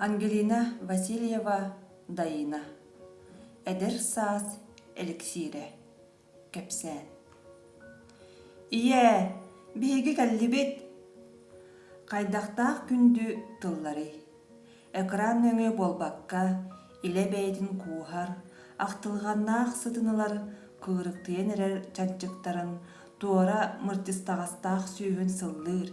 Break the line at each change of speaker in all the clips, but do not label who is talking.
Ангелина Васильева Дайына. Эдер саас эликсире. Кепсен. Ие, биһиги каллибит. Кайдактаах күндү тыллары. Экран өңө болбакка, иле бэйдин куухар, ахтылганнаах сытынылар кыырыктыен эрер чанчыктарын туора мыртыстагастаах сүүһүн сыллыыр.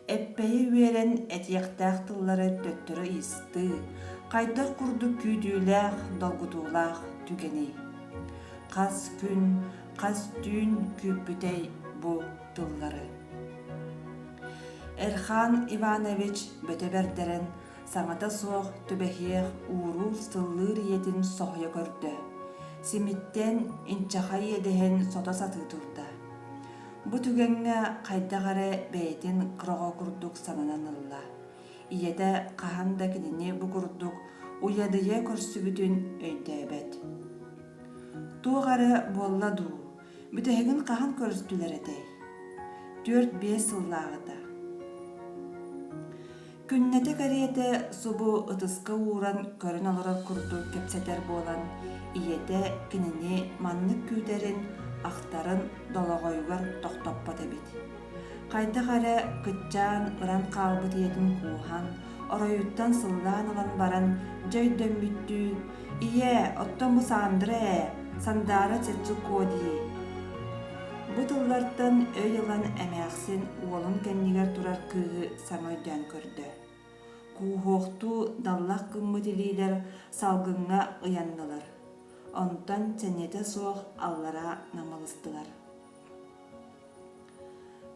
Эппейи үөрен этиэхтээх тыллары төттөрө исты, кайдах курдук күүдүүлээх, долгутуулаах түгени. Кас күн, кас түүн күүппүтэй бу тыллары. Эрхан Иванович бөтөбердерен саңата суох түбэхиэх уурул сыллыыр иетин соһуя көрдө. Симиттен инчахай едehen сота сатыытылда. Бу түгеңҥэ хайдағаре бэйэтин кырого курдук санананылла. Иете хаһан да кидини бу курдук уядыйа көрсүбүтүн өйдөбөт. Туоҕары буолла дуу, бүтэһигин хаһан көрүстүлэр этей. 4-5 сыллааҕыта. Күннэте кэриэтэ субу ытыска ууран көрүн олорор курдук кепсетер буолан, иете кинини маннык күүтерин ахтарын дологойугар тохтоппот эбит. Хайдахаре кытчаан ыран хаалбыт иетин куухан, ороюттан сыллаан ылан баран дьөйдөммүттүү, «Ие, оттон бу саандырэ, сандаара цэцу коодии». Бу тыллартан өй ылан эмээхсин уолун кэннигэр турар кыыһы саҥойдөөн көрдө. Куухуохтуу даллах кыммытилиилэр салгыңҥа ыйаннылар. Онтан цэннете суох аллара намалыстылар.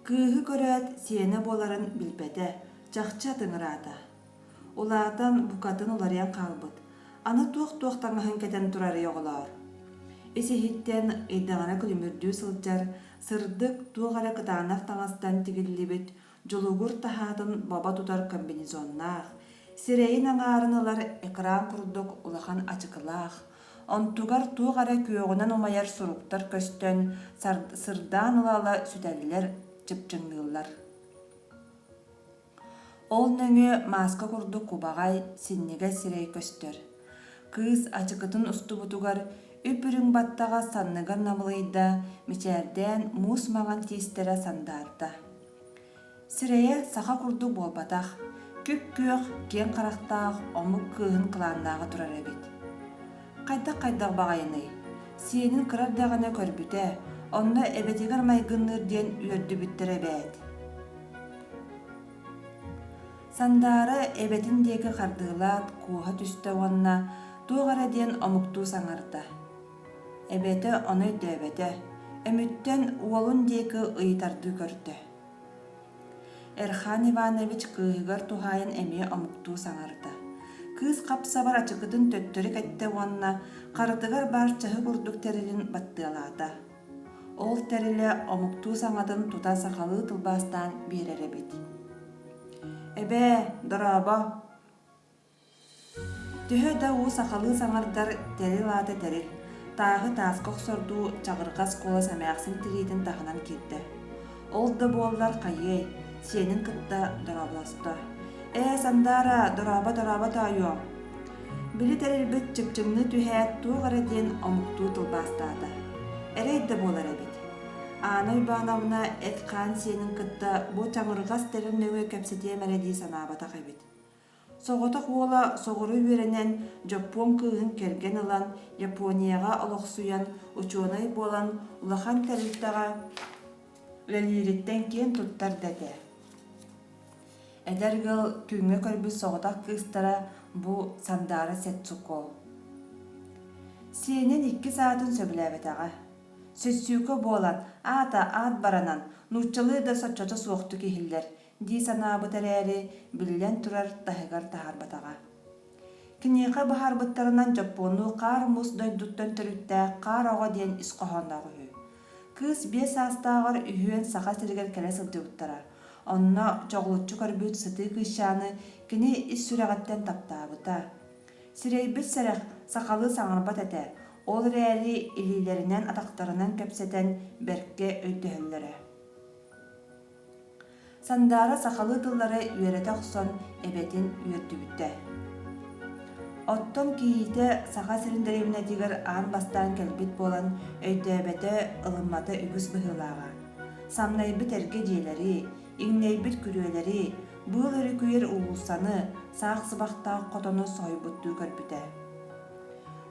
Кыыһы көрөөт сиэне буоларын билбэте, чахча тыҥыраата. Улаатан букатын уларыан хаалбыт. Аны туох таҥаһын кэтэн турары оҕолоор. Исиһиттэн ыйдаҕана күлүмүрдүү сылдьар, сырдык туоҕара кытаанах таҥастан тигиллибит, дьулугур таһаатын баба тутар комбинезоннаах, сирэйин аҥаарынылар экран курдук улахан ачыкылаах, онтугар туоҕара күөҕүнэн умайар суруктар көстөн сырдаан ылаала сүтэллэр чыпчыҥныыллар. Ол нөҥү маска курдук кубаҕай синнигэ сирэй көстөр. Кыыс ачыкытын устубутугар үпүрүҥ баттаҕа санныгар намылыйда мичээрдээн муус маҕан тиистерэ сандаарда. Сирэйэ саха курдук буолбатах, күк-күөх киэн харахтаах омук кыыһын кылааннааҕа турар эбит. Хайдах баҕайыный, сиэнин кырар даҕаны көрбүтэ, онно эбетигэр майгынныыр диэн үөрдүбүттэр эбээт. Сандаары эбетин диэки хардыылаат кууһа түстэ уонна туоҕара диэн омуктуу саҥарда. Эбете ону дөбөтө, өмүттен уолун диэки ыйытарды көрдө. Эрхан Иванович кыыһыгар тухайын эмиэ омуктуу саҥарда. Кыыс хапсабар ачыкытын төттөрү кэтте уонна харытыгар баар чаһы курдук тэрилин баттыалаата. Ол тэриле омуктуу саҥатын тута сахалыы тылбаастаан биэрэребит. Эбээ, дорообо. Төһө да уу сахалыы саҥардар тэрил аата тэрил. Тааһы тааскох сордуу чаҕыргас куола самээхсин тириитин таханан киирдэ. Ол да буоллар хайыай, сиэнин кытта дорооболосто. Сандаара, дорообо таайуо. Били тэрилбит чыпчыҥны түһээт туоҕара диэн омуктуу тылбаастаата. Эрэйд да буолар эбит. Aanay Ивановна эткаан сиэнин кытта бу чаҥыргас тэрил нөҥүө кэпсэтиэм эрэдии санаабатах эбит. Соҕото куола соҕуру үөрэнэн Жапон кыыһын керген ылан Японияға олохсуян учуонай буолан улахан тэрилтэҕэ лэлиириттэн киэн туттар дэтэ. Эдэргыл күҥҥэ көрбүт соҕотах кыыстара бу сандаара Сетсуко. Сиэнин 2 саатын сөбүлээбэтэҕэ. Сөссүүкө буолан аат баранан нууччалыы да соччото суохту киһиллэр дии санаабыт эрээри биллэн турар таһыгар таһаарбатаҕа. Киниэхэ баһаарбыттарынан Жапонуу хаар мус дойдуттан төрүттээх хаар оҕо диэн исхоһонноох үһү. Кыыс 5 саастааҕар үһүөн саха сиригэр кэлэ сылдьыбыттара. Онно чоҕулуччу көрбүт сытыы кыыщааны кини ис сүрэҕэттэн таптаабыта. Сирейбит сэрэх сахалыы саҥарбат этэ, ол эрээри илиилэринэн атахтарынан кэпсэтэн берке өйдөһөллөрө. Сандаара сахалы тыллары үөрете охсон эбетин үөрдүбүттэ. Оттон киите саха сириндэриэмнэ дигэр аан бастаан кэлбит болан өйдөөбөтө ылыммата үгүс быһылаага. Самнайбыт эрге диэлери, иңнейбит күрүөлери, быыл өрүкүйер уулуссаны, саах сыбахтаах хотону сойбуттуу көрбүтэ.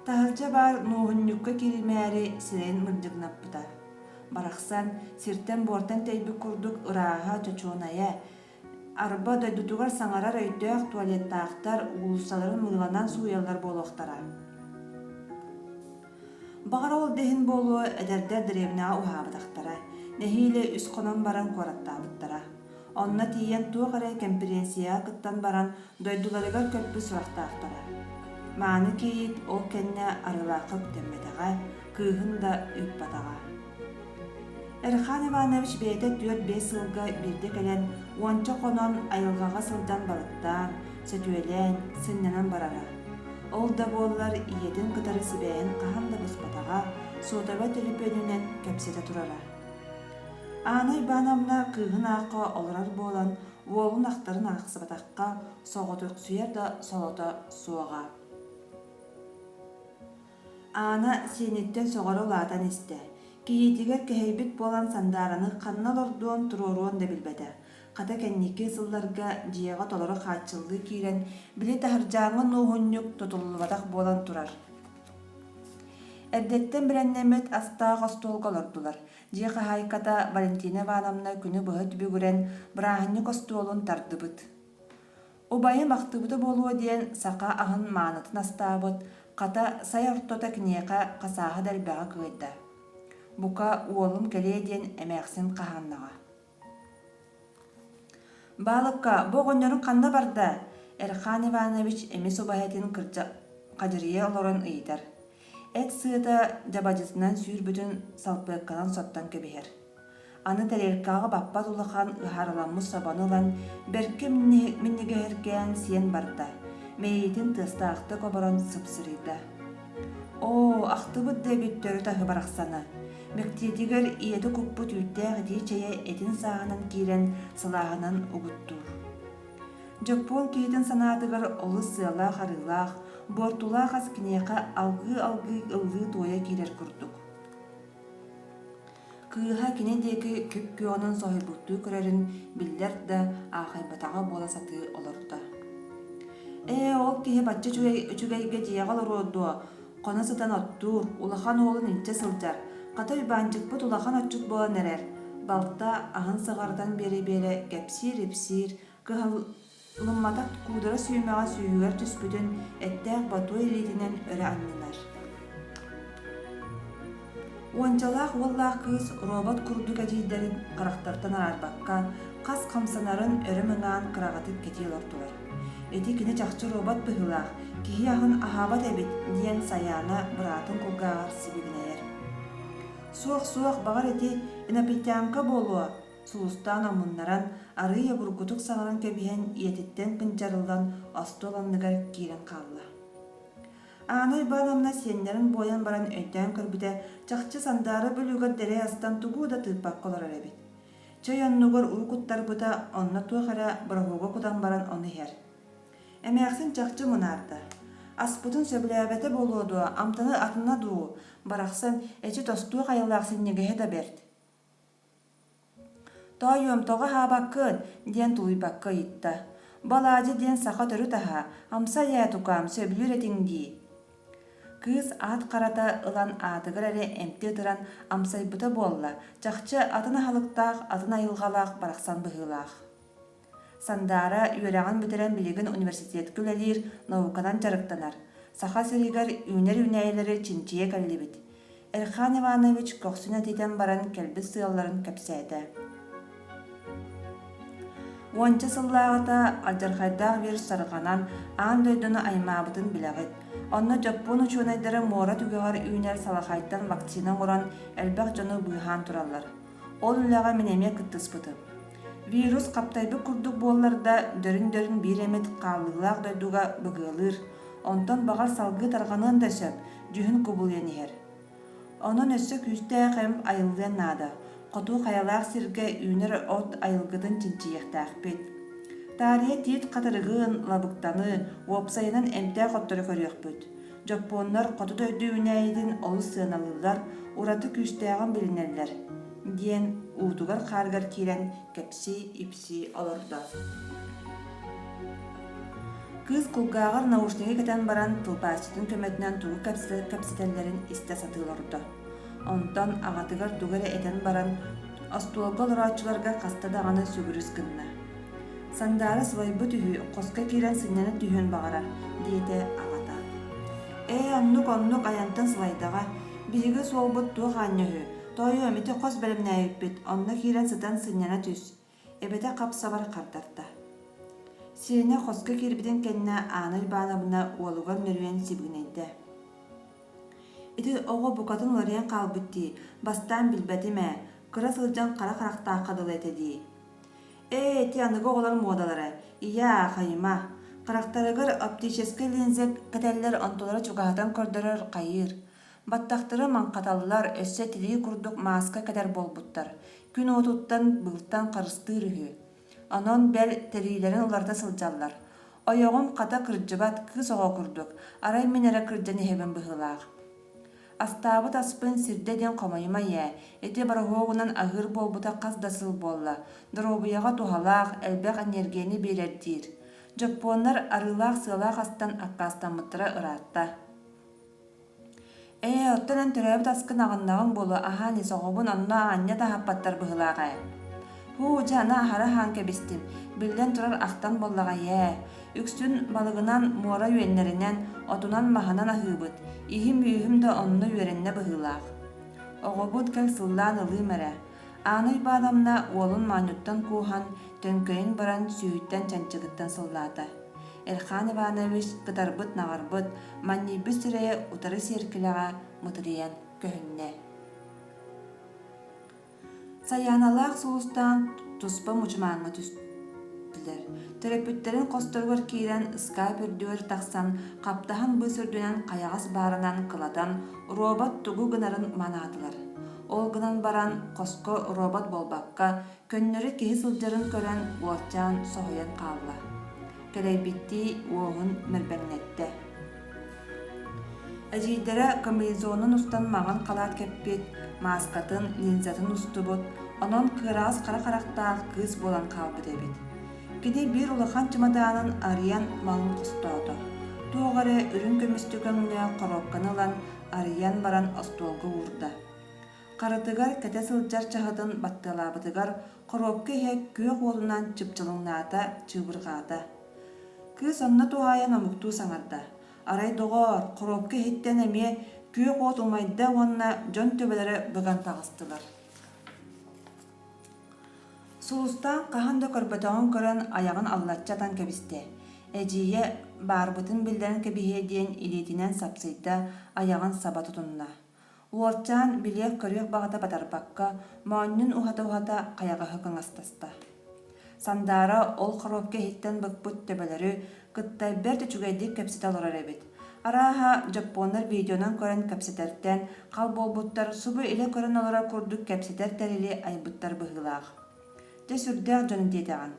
Тахылча бар нуухуннюкка киримээри сирен мырдьыгнаппыта. Барахсан сиртен бортен тэйбик курдук ырааха чочуоная, арба дойдутугар саҥарар өйдөөх туалеттаахтар уулуссаларын мыыланан сууяллар буолуохтара. Багара ол дэһин буолуо эдэрдэр дэриэбинэҕэ уһаабытахтара, нэһиилэ үс хонон баран куораттаабыттара. Онна тиийэн туох эрэ конференцияа кыттан баран дойдуларыгар көппү сурахтаахтара. Мааны киит ол кэннэ арылаахха бүтэммэтэҕэ, кыыһын да үппатаҕа. Эрхан Иванович бэйэтэ түөт 5 сылга бирде кэлэн уонча хонон айылгаҕа сылдан балыктаан, сөтүөлээн, сыннанан барара. Ол да буоллар иетин кытары сибээн хаһан да буспатаҕа, суотаба төлүпөнүнэн кэпсэтэ турара. Аана Ивановна кыыһын аахха олорар буолан, уолун ахтарын аахсыбатахха соҕотук сүйэр да солото суоҕа. Аана сиэниттен соҕоро лаатан истэ. Киитигер кэһэйбит буолан сандаараны ханна олордуон туруоруон да билбэтэ. Хата кэнники сылларга дьиэҕэ толоро хаачыллыы киирэн били таһырдьааҥҥа нуухунньук тутуллубатах буолан турар. Эрдэттэн билэннэммит астаах остуолга олордулар. Дьиэ хаһаайката Валентина Ивановна күнү быһа түбүгүрэн бырааһынньык остуолун тардыбыт. Убайы махтыбыты болуо диэн саха аһын маанытын астаабыт, хата сай ортота киниэхэ хасааһа дэлбэҕэ кыайда. Бука уолум кэлээ диэн эмээхсин хаһааннаҕа. Баалыкка, бу оҕонньорун ханна барда, Эрхан Иванович эмис убайатын хадьырыйа олорон ыйытар. Эт сыыта дьабадьытынан сүүрбүтүн салпыакканан соттан көбиһэр. Аны тэлэркааҕа баппат улахан ыһаарыламмыт собонылан берки миннигэһэргээн сиэн барда, мэйитин тыстаахта коборон сыпсырыйда. Оо, ахтыбыт дэбит төрү таһы барахсана. Мектиетигер иэти куппут үйттээх дии чэйэ этин сааһынан киирэн сылааһынан угуттуур. Жоппуол киитин санаатыгар олы сыалаах арыылаах, буортулаах ас киниэхэ алгыы ыллыы туойа киирэр курдук. Кыыһа кини диэки күпкүонун соһуйбуттуу көрөрүн биллэр да аахайбатаҕа буола сатыы олорда. Ол киһи бачча үчүгэйгэ дьиэҕэ олоруодуо, хоно сытан оттуур, улахан уолун инчэ сылдьар, хата үбаанчыкпыт улахан оччут буолан эрэр. Балта аһын сыҕардан биэри-биэрэ кэпсиир-ипсиир, кыһаллымматах куудара сүүмэҕэ сүүгэр түспүтүн эттээх батуой илиитинэн өрө аннылар. Уончалаах уоллаах кыыс робот курдук эдиидэрин харахтартан арарбакка, хас хамсанарын өрө мыҥаан кыраҕатык кетиил ортулар. Эти кини чахчы робот быһылаах, киһи аһын аһаабат эбит диэн саяана быраатын кулгааҕар сибигинэйэр. Суох багар эти инапитяанка буолуо, сулустаан омуннаран, арыйа бургутук саҥаран кэбиһэн иэтиттэн кынчарыллан остуоланныгар киирэн хаалла. Аана Ивановна сиэннэрин буойан баран өйдөөн көрбүтэ, чахчы сандаары бөлүүгөр дэрэ астан тугуу да тыыппакка олорор эбит. Чөй оннугар уу куттарбыта онна туохара бырахууга кутан баран оны иһэр. Эмээхсин чахчы мунаарда. Аспытын сөбүлээбэтэ болуоду, амтаны атына дуу, барахсан эчи тостуох айылаахсын негеһэ да берд. Тойуом тоҕо хаабаккын, диэн тулуйбакка ыйытта. Балаадьы диэн саха төрү таһа, амса ийэ тукаам сөбүлүр этиң дии. Кыыс аат харата ылан аатыгар эрэ эмти ытыран амсайбыта буолла, чахчы атын аһалыктаах, атын айылгалаах барахсан быһыылаах. Сандаара үөрэҕин бүтэрэн билигин университет үлэлиир науканан жарыктанар. Саха сиригар үүнэр-үүнэйэлэри чинчийэ кэллибит. Эрхан Иванович көхсүнэ титэн баран кэлбит сыалларын кэпсээдэ. Уонча сыллааҕата алдьархайдаах биир сарҕанан аан дойдону аймаабытын билэҕит. Онно жоппун учуунайдары муора түгэҕэр үүнэр салахайттан вакцина уран элбэх дьону быыһаан тураллар. Ол үлэҕэ минемиэ кыттыспыты. Вирус каптайбы курдук буолларда дөрүн биир эмит хааллыылаах дойдуга быгыалыыр. Онтон багар салгы тарҕанын да сөп, дьүһүн кубулйан иһэр. Онон өссө күүстээх эм айыллыан наада. Хотуу хаялаах сиргэ үүнэр от айылгытын чинчийэхтээхпит. Тария тиит қатырығын лабықтаны уопсайынан эмтää қоттары көріөкпүт. Жоппоннар қоту дөйдүүнәйдин олы сыаналылар ураты күстәғын билинеллер. Диен уутугар қаргар кирен кепси-ипси олорда. Кыз кулгағар наушниги кетен баран тылпаачытын көмөтүнөн тугу кепсителлерин исте сатылорда. Онтон ағатыгар тугары этен баран остуолга лораачыларга кастадағаны сүгүрүс кынна. Сандары свайбы түхү қоска кирен сыннаны түхүн бағара, дейте ағата. Оннук аянтын свайдаға, бириги суолбут туа қаньяхы, тойу өміті қос бәлімнәйіппіт, онны кирен сытан сыннаны түс, эбете қапсабар қардарда. Сирene қоска кирбиден кенне aanay baanabına уолугар нөрүен сибгинейді. Ити оғы букатын лариян қалбытти, бастан билбетиме, кыра сылжан қара қарақта қадыл етеді. Ти анығы оғылар модалары, ия қайыма, қарақтарығыр оптический линзек кәтәлілер онтолары чуғатан көрдірір қайыр. Баттақтыры манқаталылар өссө тилии курдук маска кәдер болбуттар, күн отуттан бұлттан қарыстыр үхі. Анон бәл тәрилерін оларда сылжаллар. Ойоғым қата кырджыбат кыз оға курдук, арай менері кырджаны хебен бұғылақ. Астабыт аспын сирдеден қомайыма е, эти барахоғынан ағыр болбута қаздасыл болла, дробияға тухалақ, әлбәқ энергияны берердир. Жоппонлар арылақ сылақ астан аққастамыттыра ыратта. Оттанан түрәбіт аскын ағыннағын болу, аханы соғыбын онна ағанья да хаппаттар бұғылаға. Жана ахара хан кебистим, билден турар ақтан боллаға е. Үкстүн балығынан муара үйенлерінен, отунан маханан ахыбыт, ихим да онны үйеренне бұғылақ. Оғыбыт кәл сыллан ылы мәрі. Анай бадамна уолун манюттан кухан, төнкөйін баран сүйіттен чанчығыттан сыллады. Элхан Иванович кытарбыт нағарбыт, маннибі сүрее утары серкіліға мұтыриян көхінне. Саяналақ сұлыстан тұспа мұчымаңы түстілер. Терапевттерін қостырғыр кейрен ысқа бүрдуер тақсан, қаптахан бұсырдүнен қаяғас барынан қыладан робот тұғу гынарын манатылар. Ол гынан баран қоско робот болбаққа көннері кейі сылжарын көрен уорчан соғыян қалла. Кәрейбітті оғын мірбәңнетті. Әжейдері комбинезонын ұстан маған қалат кәппет, маскатын, линзатын ұстыбыт, онын қырағыз қара-қарақтағы кыз болан қалбы дебет. Кеде бір ұлақан чымаданын ариян малын құстауды. Туғары үрін көмісті көңіне қоропқанылан ариян баран остуолғы ұрды. Қарытығар кәте сылжар чағыдын баттылабытығар қоропқы хек көк олынан чыпчылыңната чыбырғады. Кыз онна туғайан амукту саңарда. Арай доғар, қоропқы хеттен әме көк отылмайда онна жон төбелері бұған тағыстылар. Сұлыстан қағанда көрбетауын көрін аяғын аллатчатан кәбісті. Әжейе барбытын білдерін кәбіге дейін илетінен сапсайда аяғын саба тұтынна. Уорчан білек көрек бағыта батарбаққа, мауннын ухата қаяғы хықын астаста. Сандара ол қоропке хеттен бұқпыт төбелері кыттай берді чүгайдек кәпсетал орар әбет. Араға жапондар видеонан көрін кәпсетәрттен қал болбуттар субы иле көрін олара күрдік кәпсетер тәрелі айбыттар бұғылақ. Жесүрдәқ жөні дейдіған.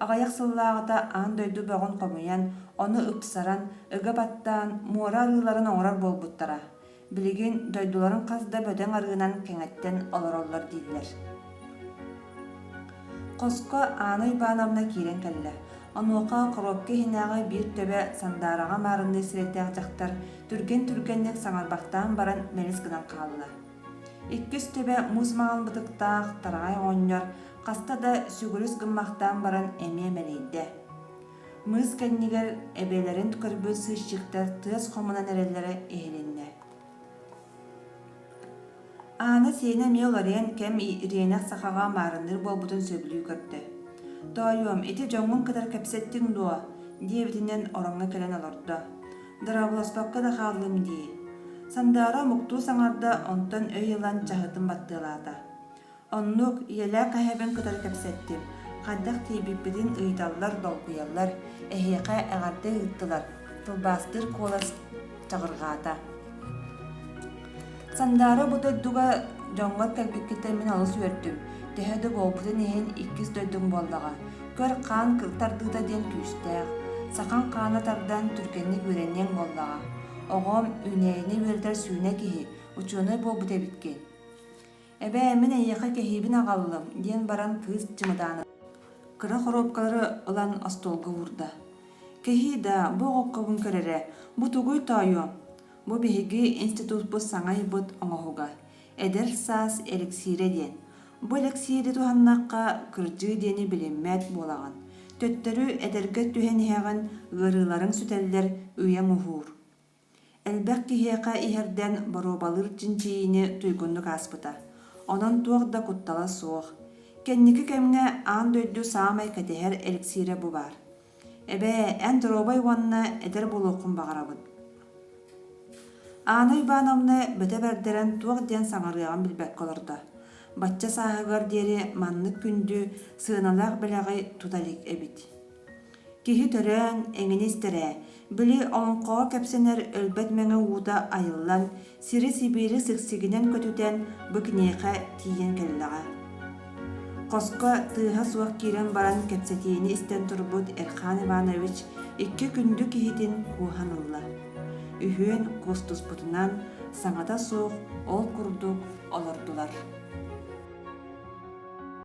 Ағаяқ сыллағыда аң дөйді бағын қомыян, оны ұпсаран, үгі баттан, муара арыларын оңырар болбуттара. Білеген дөйдуларын қазда бөден арығынан кәңеттен олар дейділер. Қосқа анай банамна кирен кәлі. Онуға қоропке хинағы бір төбе сандараға марынды сіретәқ жақтар түрген-түргеннек саңарбақтан баран мәліс гынан қалыла. Иккіс төбе мұз мағын бұтықтақ тарағай оңнер, қаста да сүгіріс гыммақтан баран әме мәлейді. Мұз кәннегер әбелерін көрбі сүйшіктер тыз қомынан әрелері әйленне. Аны сені меоларен кәм иренақ сақаға марыныр болбутын сөбілі көрді. Тойом, эти жоңын кадар кәпсеттің дуа, дебетінен ораңға кәлен алырды. Дарабыласпаққа да қалым дей. Сандара мұқту саңарда онтан өйілан чағытын баттылады. Оннук елі қайабын кадар кәпсеттім. Қаддақ тейбіппеден ұйдалар долғыялар, әйеқа әғарды ұйттылар, тұлбастыр қолас чағырғада. Сандара бұтайдуға жоңғар кәлбеккеттер мен алыс өрттім. Тәхәді болбытын ехен иккіз дөйдің болдаға. Көр қаан кылтардыта ден күүстәэх, сақан қаана тардан түркенник өреннен боллаға. Оғом үнейini вердер сүйне кихи, учуны болбут эбиткен. Эбе эмин эйеха кехибин агаллым, диен баран кыз чымыдааны. Кыра хоропкалары ылан астолга урда. Кехи да бу оғоккабын көрере, бу тугуй тайу. Бу биһиги институтбу саңай бут оңоһуга. Эдер саас элексире диен. Бу элексире туханнакка кырдьыы диени билиммэт буолаган. Төттөрү эдерге түһэниһэҕин ыарыыларын сүтэллэр үйэ муһуур. Элбэх киһиэхэ иһэрдэн боробалыр чинчиини туйгуннук ааспыта. Онон туох да куттала суох. Кэнники кэмҥэ аан дөйдүү саамай кэтэһэр элексире бу бар. Эбэ эн доробай уонна эдер булууккун багарабыт. Аана Ивановна бөтө бердерен туох диэн саҥарыаган билбэкке олордо. Бачча сааһыгар диэри маннык күндү сыыналаах белэҕи туталик эбит. Киһи төрөөн эҥини истэрээ, били оҥоҥхоҕо кэпсэнэр өлбөт мэҥэ уута айыллан сири сибири сыксигинэн көтүтэн бу киниэхэ тиийэн кэллэҕэ. Хоско тыыһа суох киирэн баран кэпсэтиини истэн турбут Эрхан Иванович 2 күндү киһитин кууһан ылла. Үһүөн кустуспутунан саҥата суох ол курдук олордулар.